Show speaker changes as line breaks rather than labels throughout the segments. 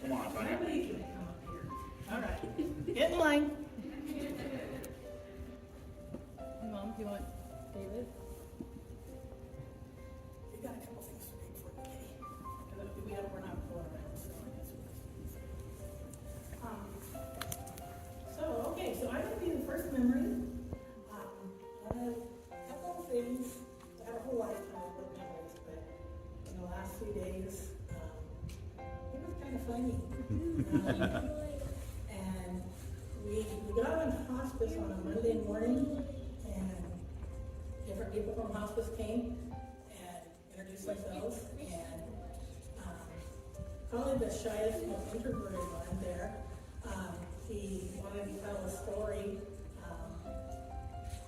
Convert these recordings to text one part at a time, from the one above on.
Come on, buddy. I believe you. Come up here. All right. Get in line. Mom, do you want David? You got a couple things to read for me, Kitty. We're not going around, so I guess okay, so I'm going to be the first memory. I have a couple of things. I have a whole lifetime of good memories, but in the last few days, it was kind of funny. And we got on hospice on a Monday morning, and different people from hospice came and introduced themselves, and probably the shyest, most introverted one there. He wanted to tell a story,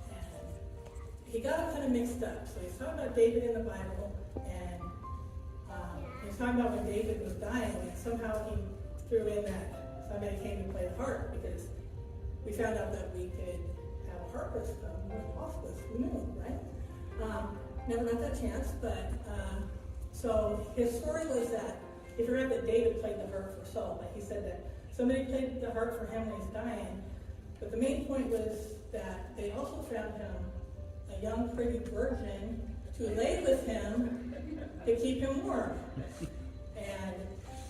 and he got it kind of mixed up. So he's talking about David in the Bible, and he's talking about when David was dying, and somehow he threw in that somebody came to play the harp, because we found out that we could have a harpist come with hospice. Who knew, right? Never got that chance, but so his story was that he forgot that David played the harp for Saul, but he said that somebody played the harp for him when he's dying. But the main point was that they also found him a young, pretty virgin to lay with him to keep him warm. And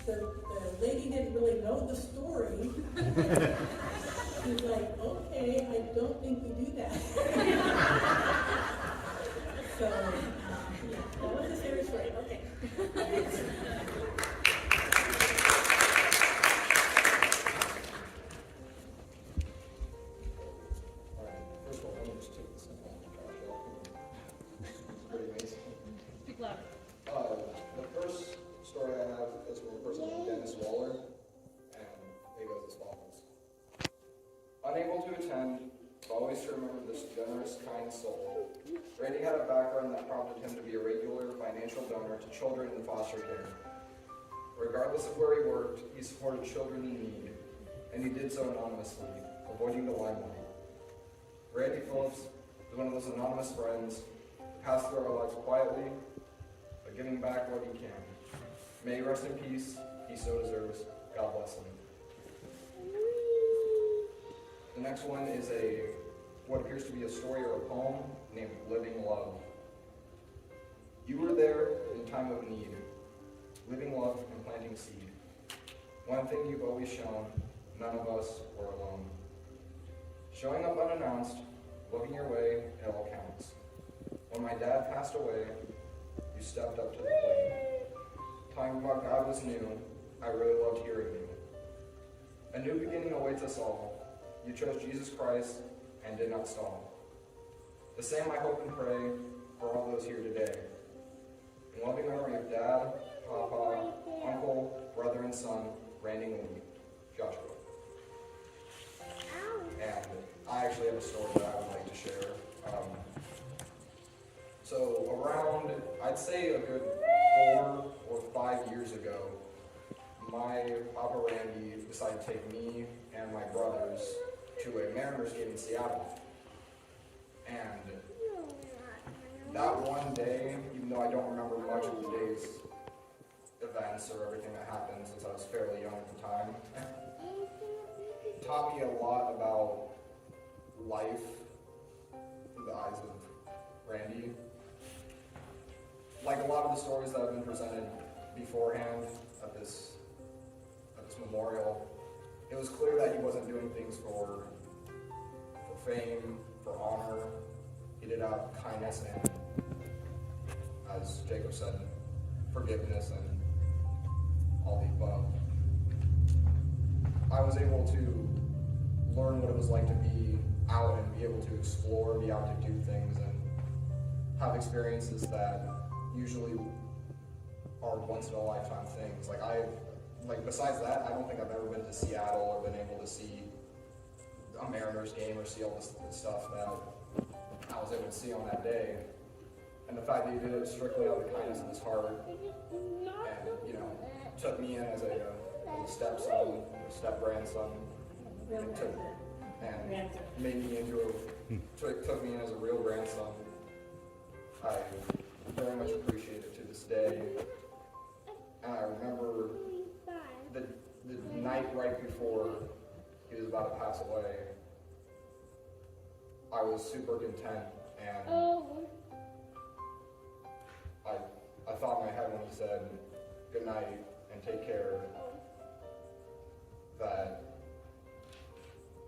the lady didn't really know the story. She's like, okay, I don't think we do that. So, yeah, that was a serious story. Okay.
The first story I have is from a person named Dennis Waller, and it goes as follows. Unable to attend, but always to remember this generous, kind soul, Randy had a background that prompted him to be a regular financial donor to children in foster care. Regardless of where he worked, he supported children in need, and he did so anonymously, avoiding the limelight. Randy Phillips is one of those anonymous friends who pass through our lives quietly, but giving back what he can. May he rest in peace, he so deserves. God bless him. The next one is what appears to be a story or a poem named Living Love. You were there in time of need, living love and planting seed. One thing you've always shown, none of us were alone. Showing up unannounced, looking your way, it all counts. When my dad passed away, you stepped up to the plate. Talking about God was new, I really loved hearing you. A new beginning awaits us all. You chose Jesus Christ and did not stall. The same I hope and pray for all those here today. In loving memory of Dad, Papa, Uncle, brother, and son, Randy and Lee, Joshua. And I actually have a story that I would like to share. So around, I'd say a good 4 or 5 years ago, my Papa Randy decided to take me and my brothers to a Mariners game in Seattle. And that one day, even though I don't remember much of the day's events or everything that happened since I was fairly young at the time, taught me a lot about life through the eyes of Randy. Like a lot of the stories that have been presented beforehand at this memorial, it was clear that he wasn't doing things for fame, for honor. He did have kindness and, as Jacob said, forgiveness and all the above. I was able to learn what it was like to be out and be able to explore, be out to do things, and have experiences that usually are once-in-a-lifetime things. Besides that, I don't think I've ever been to Seattle or been able to see a Mariners game or see all this stuff that I was able to see on that day. And the fact that he did it strictly out of the kindness of his heart, and took me in as a stepson, a step-grandson, and made me took me in as a real grandson. I very much appreciate it to this day. And I remember night right before he was about to pass away, I was super content, and I thought in my head when he said good night and take care that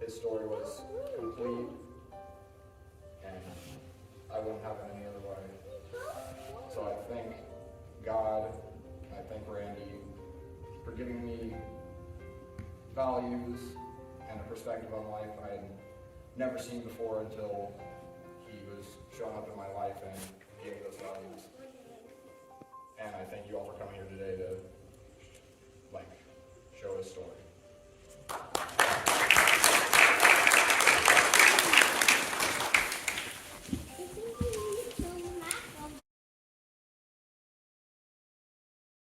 his story was complete and I wouldn't have it any other way. So I thank God, I thank Randy for giving me values and a perspective on life I had never seen before until he was showing up in my life and gave me those values. And I thank you all for coming here today to